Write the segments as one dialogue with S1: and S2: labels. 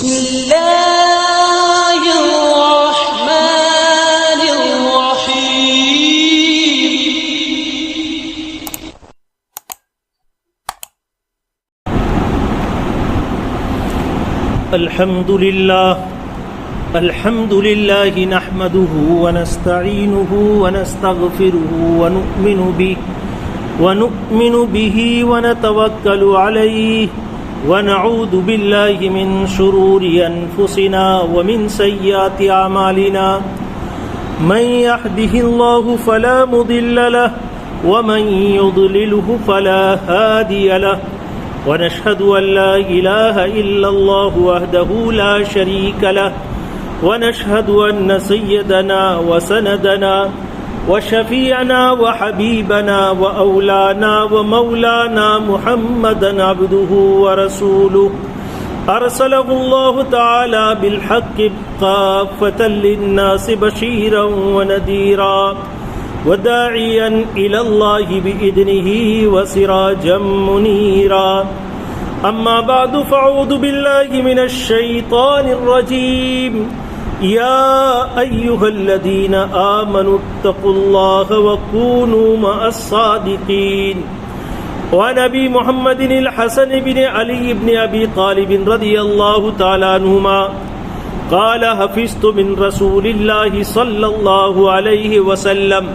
S1: بسم الله الرحمن الرحيم.
S2: الحمد لله نحمده ونستعينه ونستغفره ونؤمن به ونتوكل عليه ونعوذ بالله من شرور أنفسنا ومن سيئات أعمالنا من يهده الله فلا مضل له ومن يضلله فلا هادي له ونشهد أن لا إله إلا الله وحده لا شريك له ونشهد أن سيدنا وسندنا وشفيعنا وحبيبنا وأولانا ومولانا محمدا عبده ورسوله أرسله الله تعالى بالحق كافة للناس بشيرا ونذيرا وداعيا إلى الله بإذنه وسراجا منيرا. أما بعد فأعوذ بالله من الشيطان الرجيم. يا أيها الذين آمنوا اتقوا الله وكونوا مع الصادقين. وعن أبي محمد الحسن بن علي بن أبي طالب رضي الله تعالى عنهما قال حفظت من رسول الله صلى الله عليه وسلم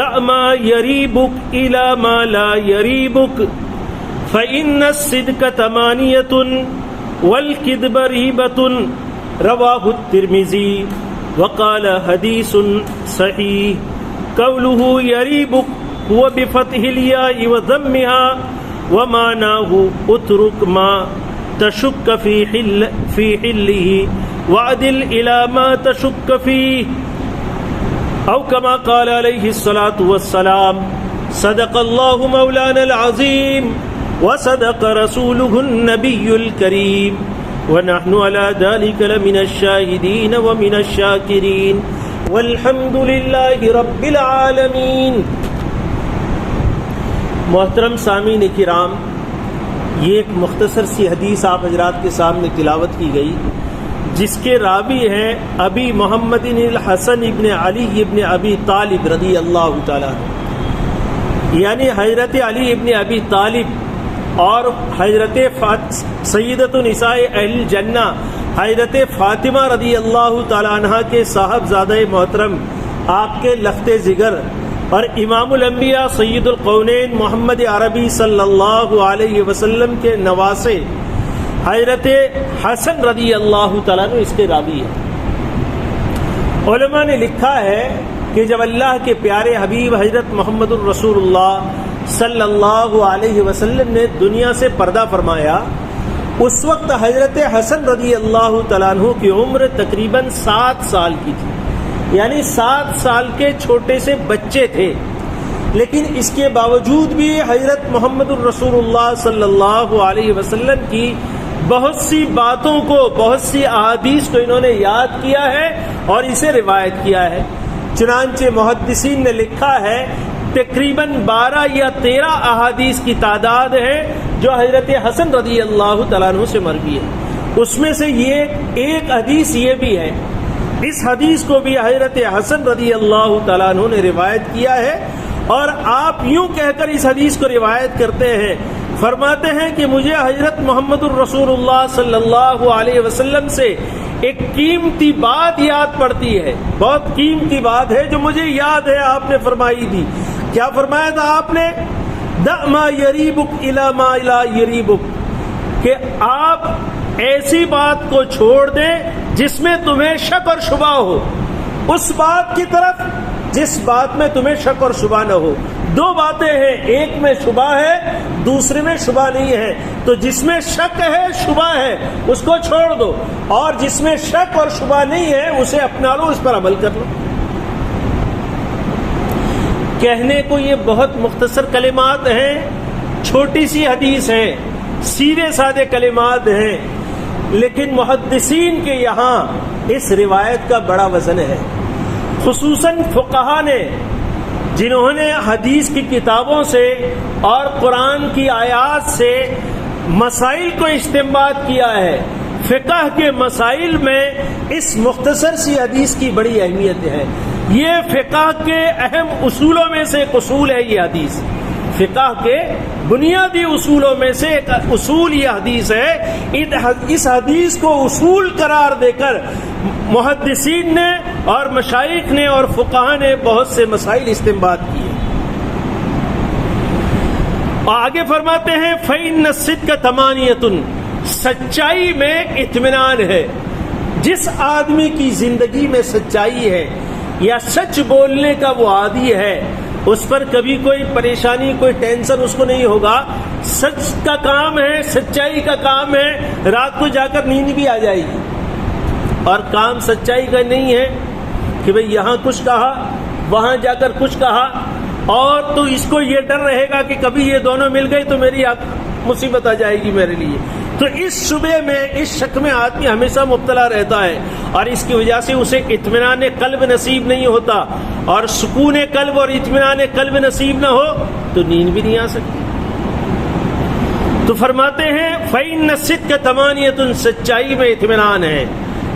S2: دع ما يريبك إلى ما لا يريبك فإن الصدق ثمانية والكذب ريبة. رواه الترمذي وقال حديث صحيح. قوله يريبك هو بفتح الياء وضمها ومعناه اترك ما تشك في حله وعدل إلى ما تشك فيه أو كما قال عليه الصلاة والسلام. صدق الله مولانا العظيم وصدق رسوله النبي الكريم ونحن على ذلك لمن الشاهدين ومن الشاكرين والحمد لله رب العالمين. محترم سامعین کرام، یہ ایک مختصر سی حدیث آپ حضرات کے سامنے تلاوت کی گئی جس کے راوی ہیں ابی محمد الحسن ابن علی ابن ابی طالب رضی اللہ تعالیٰ عنہ، یعنی حضرت علی ابن ابی طالب اور حضرت سیدۃ نساء اہل الجنہ حضرت فاطمہ رضی اللہ تعالیٰ عنہ کے صاحبزادہ محترم، آپ کے لخت جگر اور امام الانبیاء سید القونین محمد عربی صلی اللہ علیہ وسلم کے نواسے حضرت حسن رضی اللہ تعالیٰ عنہ اس کے راوی ہیں. علماء نے لکھا ہے کہ جب اللہ کے پیارے حبیب حضرت محمد الرسول اللہ صلی اللہ علیہ وسلم نے دنیا سے پردہ فرمایا، اس وقت حضرت حسن رضی اللہ تعالیٰ عنہ کی عمر تقریباً 7 سال کی تھی، یعنی 7 سال کے چھوٹے سے بچے تھے. لیکن اس کے باوجود بھی حضرت محمد الرسول اللہ صلی اللہ علیہ وسلم کی بہت سی باتوں کو، بہت سی احادیث کو انہوں نے یاد کیا ہے اور اسے روایت کیا ہے. چنانچہ محدثین نے لکھا ہے تقریباً 12 یا 13 احادیث کی تعداد ہے جو حضرت حسن رضی اللہ تعالیٰ عنہ سے مروی ہے. اس میں سے یہ ایک حدیث یہ بھی ہے، اس حدیث کو بھی حضرت حسن رضی اللہ تعالیٰ عنہ نے روایت کیا ہے. اور آپ یوں کہہ کر اس حدیث کو روایت کرتے ہیں، فرماتے ہیں کہ مجھے حضرت محمد الرسول اللہ صلی اللہ علیہ وسلم سے ایک قیمتی بات یاد پڑتی ہے، بہت قیمتی بات ہے جو مجھے یاد ہے. آپ نے فرمائی تھی، کیا فرمایا تھا آپ نے؟ دع ما یریبک الی ما لا یریبک، کہ آپ ایسی بات کو چھوڑ دیں جس میں تمہیں شک اور شبہ ہو، اس بات کی طرف جس بات میں تمہیں شک اور شبہ نہ ہو. 2 باتیں ہیں، ایک میں شبہ ہے، دوسرے میں شبہ نہیں ہے. تو جس میں شک ہے، شبہ ہے، اس کو چھوڑ دو، اور جس میں شک اور شبہ نہیں ہے اسے اپنا لو، اس پر عمل کر لو. کہنے کو یہ بہت مختصر کلمات ہیں، چھوٹی سی حدیث ہیں، سیدھے سادے کلمات ہیں، لیکن محدثین کے یہاں اس روایت کا بڑا وزن ہے. خصوصاً فقہا نے جنہوں نے حدیث کی کتابوں سے اور قرآن کی آیات سے مسائل کو استنباط کیا ہے، فقہ کے مسائل میں اس مختصر سی حدیث کی بڑی اہمیت ہے. یہ فقہ کے اہم اصولوں میں سے ایک اصول ہے. یہ حدیث فقہ کے بنیادی اصولوں میں سے ایک اصول یہ حدیث ہے. اس حدیث کو اصول قرار دے کر محدثین نے اور مشائخ نے اور فقہاء نے بہت سے مسائل استنباط کیے. آگے فرماتے ہیں فَإِنَّ الصِّدْقَ ثَمَانِيَةٌ، سچائی میں اطمینان ہے. جس آدمی کی زندگی میں سچائی ہے یا سچ بولنے کا وہ عادی ہے، اس پر کبھی کوئی پریشانی کوئی ٹینشن اس کو نہیں ہوگا. سچ کا کام ہے، سچائی کا کام ہے، رات کو جا کر نیند بھی آ جائے گی. اور کام سچائی کا نہیں ہے کہ بھئی یہاں کچھ کہا وہاں جا کر کچھ کہا، اور تو اس کو یہ ڈر رہے گا کہ کبھی یہ دونوں مل گئی تو میری مصیبت آ جائے گی میرے لیے. تو اس شبے میں اس شک میں آدمی ہمیشہ مبتلا رہتا ہے، اور اس کی وجہ سے اسے اطمینان قلب نصیب نہیں ہوتا. اور سکون قلب اور اطمینان قلب نصیب نہ ہو تو نیند بھی نہیں آ سکتی. تو فرماتے ہیں فَإِنَّ الصِّدْقَ ثَمَانِيَةٌ، سچائی میں اطمینان ہے.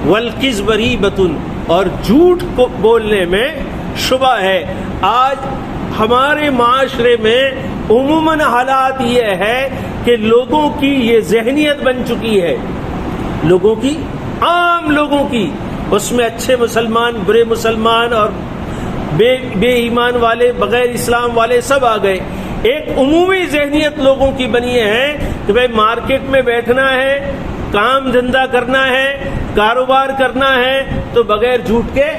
S2: وَالْكِذْبَ رِيبَةٌ، اور جھوٹ کو بولنے میں شبہ ہے. آج ہمارے معاشرے میں عموماً حالات یہ ہے کہ لوگوں کی یہ ذہنیت بن چکی ہے، لوگوں کی، عام لوگوں کی، اس میں اچھے مسلمان برے مسلمان اور بے ایمان والے بغیر اسلام والے سب آ گئے. ایک عمومی ذہنیت لوگوں کی بنی ہے کہ بھائی مارکیٹ میں بیٹھنا ہے، کام دھندا کرنا ہے، کاروبار کرنا ہے تو بغیر جھوٹ کے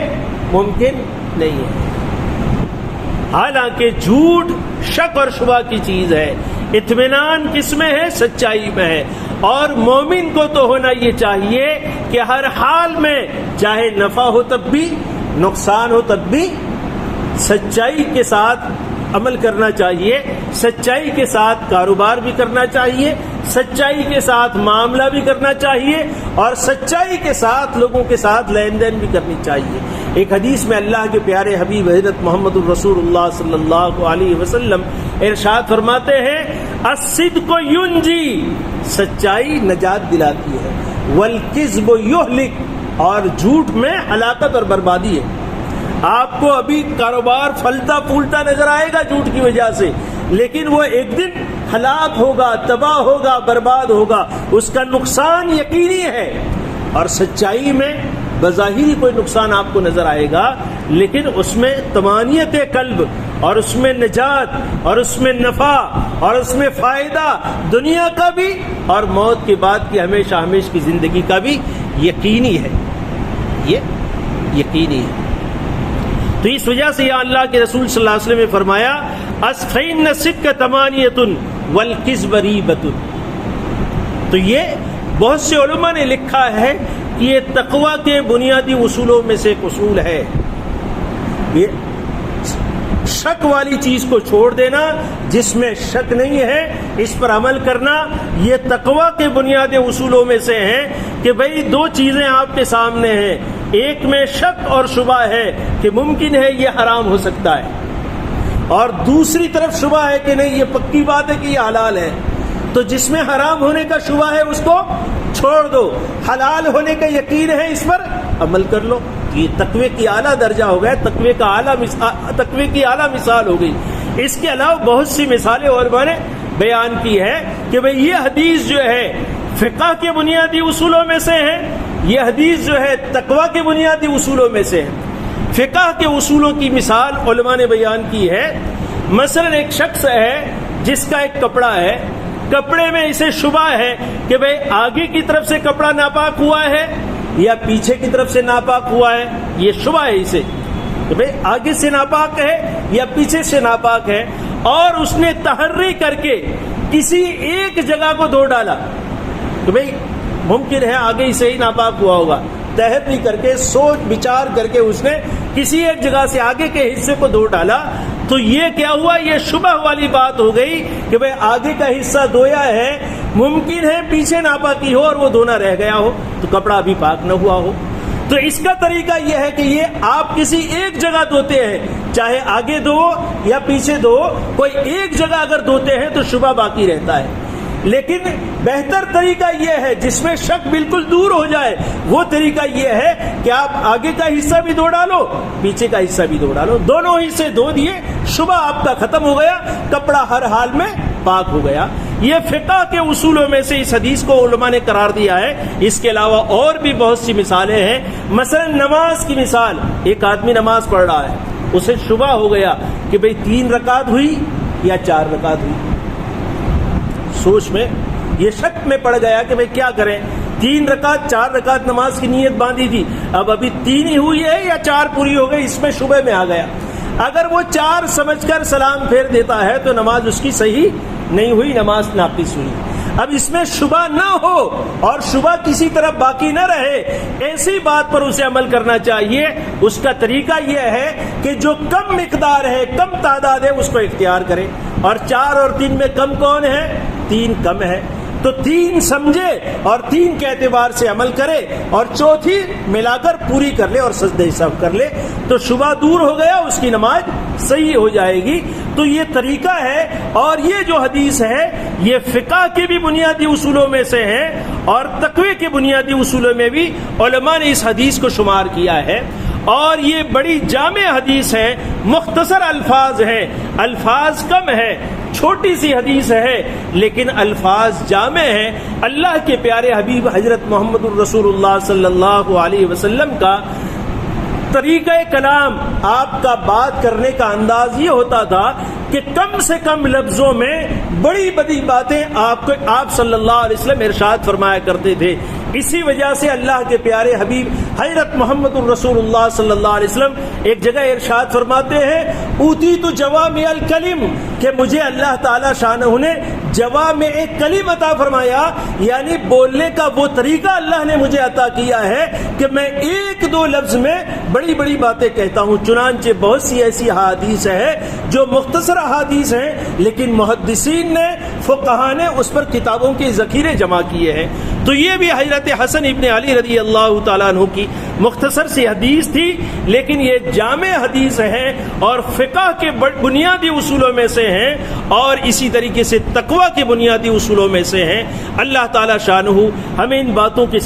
S2: ممکن نہیں ہے. حالانکہ جھوٹ شک اور شبہ کی چیز ہے. اطمینان کس میں ہے؟ سچائی میں ہے. اور مومن کو تو ہونا یہ چاہیے کہ ہر حال میں چاہے نفع ہو تب بھی نقصان ہو تب بھی سچائی کے ساتھ عمل کرنا چاہیے، سچائی کے ساتھ کاروبار بھی کرنا چاہیے، سچائی کے ساتھ معاملہ بھی کرنا چاہیے، اور سچائی کے ساتھ لوگوں کے ساتھ لین دین بھی کرنی چاہیے. ایک حدیث میں اللہ کے پیارے حبیب حضرت محمد الرسول اللہ صلی اللہ علیہ وسلم ارشاد فرماتے ہیں الصدق ینجی، سچائی نجات دلاتی ہے، والکذب یہلک، اور جھوٹ میں ہلاکت اور بربادی ہے. آپ کو ابھی کاروبار پھلتا پھولتا نظر آئے گا جھوٹ کی وجہ سے، لیکن وہ ایک دن ہلاک ہوگا، تباہ ہوگا، برباد ہوگا، اس کا نقصان یقینی ہے. اور سچائی میں بظاہر کوئی نقصان آپ کو نظر آئے گا، لیکن اس میں طمانینت قلب اور اس میں نجات اور اس میں نفع اور اس میں فائدہ دنیا کا بھی اور موت کے بعد کی ہمیشہ ہمیشہ کی زندگی کا بھی یقینی ہے. یہ یقینی ہے. تو اس وجہ سے یا اللہ کے رسول صلی اللہ علیہ وسلم نے فرمایا فَإِنَّ الصِّدْقَ ثَمَانِيَةٌ وَالْكِذْبَ رِيبَةٌ. تو یہ بہت سے علماء نے لکھا ہے کہ یہ تقوی کے بنیادی اصولوں میں سے ایک اصول ہے. یہ شک والی چیز کو چھوڑ دینا، جس میں شک نہیں ہے اس پر عمل کرنا، یہ تقوی کے بنیادی اصولوں میں سے ہے کہ بھئی دو چیزیں آپ کے سامنے ہیں، ایک میں شک اور شبہ ہے کہ ممکن ہے یہ حرام ہو سکتا ہے، اور دوسری طرف شبہ ہے کہ نہیں یہ پکی بات ہے کہ یہ حلال ہے. تو جس میں حرام ہونے کا شبہ ہے اس کو چھوڑ دو، حلال ہونے کا یقین ہے اس پر عمل کر لو. یہ تقوی کی اعلیٰ درجہ ہو گیا، تقوی کی اعلیٰ مثال ہو گئی. اس کے علاوہ بہت سی مثالیں اور میں نے بیان کی ہے کہ بھئی یہ حدیث جو ہے فقہ کے بنیادی اصولوں میں سے ہے، یہ حدیث جو ہے تقوی کے بنیادی اصولوں میں سے ہے. فقہ کے اصولوں کی مثال علماء نے بیان کی ہے. مثلا ایک شخص ہے جس کا ایک کپڑا ہے، کپڑے میں اسے شبہ ہے کہ بھئی آگے کی طرف سے کپڑا ناپاک ہوا ہے یا پیچھے کی طرف سے ناپاک ہوا ہے. یہ شبہ ہے اسے کہ بھئی آگے سے ناپاک ہے یا پیچھے سے ناپاک ہے، اور اس نے تحری کر کے کسی ایک جگہ کو دھو ڈالا کہ بھئی ممکن ہے آگے ہی سے ہی ناپاک ہوا ہوگا. تحری کر کے سوچ بچار کر کے اس نے کسی ایک جگہ سے آگے کے حصے کو دھو ڈالا. تو یہ کیا ہوا؟ یہ شبہ والی بات ہو گئی کہ بھئی آگے کا حصہ دھویا ہے، ممکن ہے پیچھے ناپاکی ہو اور وہ دھونا رہ گیا ہو تو کپڑا ابھی پاک نہ ہوا ہو. تو اس کا طریقہ یہ ہے کہ یہ آپ کسی ایک جگہ دھوتے ہیں، چاہے آگے دھو یا پیچھے دھو، کوئی ایک جگہ اگر دھوتے ہیں تو شبہ باقی رہتا ہے. لیکن بہتر طریقہ یہ ہے جس میں شک بالکل دور ہو جائے، وہ طریقہ یہ ہے کہ آپ آگے کا حصہ بھی دھو ڈالو، پیچھے کا حصہ بھی دھو ڈالو، دونوں حصے دھو دیے، شبہ آپ کا ختم ہو گیا، کپڑا ہر حال میں پاک ہو گیا۔ یہ فقہ کے اصولوں میں سے اس حدیث کو علماء نے قرار دیا ہے۔ اس کے علاوہ اور بھی بہت سی مثالیں ہیں، مثلا نماز کی مثال، ایک آدمی نماز پڑھ رہا ہے، اسے شبہ ہو گیا کہ بھئی 3 رکعت ہوئی یا 4 رکعت ہوئی، سوچ میں یہ شک میں پڑ گیا کہ بھئی کیا کریں، 3 رکعت 4 رکعت نماز کی نیت باندھی تھی، اب ابھی 3 ہی ہوئی ہے یا 4 پوری ہو گئی، اس میں شبہ میں آ گیا۔ اگر وہ 4 سمجھ کر سلام پھیر دیتا ہے تو نماز اس کی صحیح نہیں ہوئی، نماز ناقص ہوئی۔ اب اس میں شبہ نہ ہو اور شبہ کسی طرح باقی نہ رہے، ایسی بات پر اسے عمل کرنا چاہیے۔ اس کا طریقہ یہ ہے کہ جو کم مقدار ہے، کم تعداد ہے، اس کو اختیار کرے، اور 4 اور 3 میں کم کون ہے؟ 3 کم ہے، تو 3 سمجھے اور 3 کے اعتبار سے عمل کرے، اور چوتھی ملا کر پوری کر لے اور سجدہ سہو کر لے، تو شبہ دور ہو گیا، اس کی نماز صحیح ہو جائے گی۔ تو یہ طریقہ ہے، اور یہ جو حدیث ہے یہ فقہ کے بھی بنیادی اصولوں میں سے ہے، اور تقوی کے بنیادی اصولوں میں بھی علماء نے اس حدیث کو شمار کیا ہے۔ اور یہ بڑی جامع حدیث ہے، مختصر الفاظ ہیں، الفاظ کم ہے، چھوٹی سی حدیث ہے لیکن الفاظ جامع ہیں۔ اللہ کے پیارے حبیب حضرت محمد الرسول اللہ صلی اللہ علیہ وسلم کا طریقہ کلام، آپ کا بات کرنے کا انداز یہ ہوتا تھا کہ کم سے کم لفظوں میں بڑی بڑی باتیں آپ صلی اللہ علیہ وسلم ارشاد فرمایا کرتے تھے۔ اسی وجہ سے اللہ کے پیارے حبیب حضرت محمد الرسول اللہ صلی اللہ علیہ وسلم ایک جگہ ارشاد فرماتے ہیں، اوتیت جوامع الکلم، کہ مجھے اللہ تعالی شانہ نے جوامع کلم عطا فرمایا، یعنی بولنے کا وہ طریقہ اللہ نے مجھے عطا کیا ہے کہ میں 1-2 لفظ میں بڑی بڑی باتیں کہتا ہوں۔ چنانچہ بہت سی ایسی احادیث ہے جو مختصر احادیث ہیں، لیکن محدثین نے، فقہاء نے اس پر کتابوں کے ذخیرے جمع کیے ہیں۔ تو یہ بھی حضرت حسن ابن علی رضی اللہ تعالیٰ عنہ کی مختصر سی حدیث تھی، لیکن یہ جامع حدیث ہے اور فقہ کے بنیادی اصولوں میں سے ہیں، اور اسی طریقے سے تقوی کے بنیادی اصولوں میں سے ہیں۔ اللہ تعالیٰ شانہ ہمیں ان باتوں کے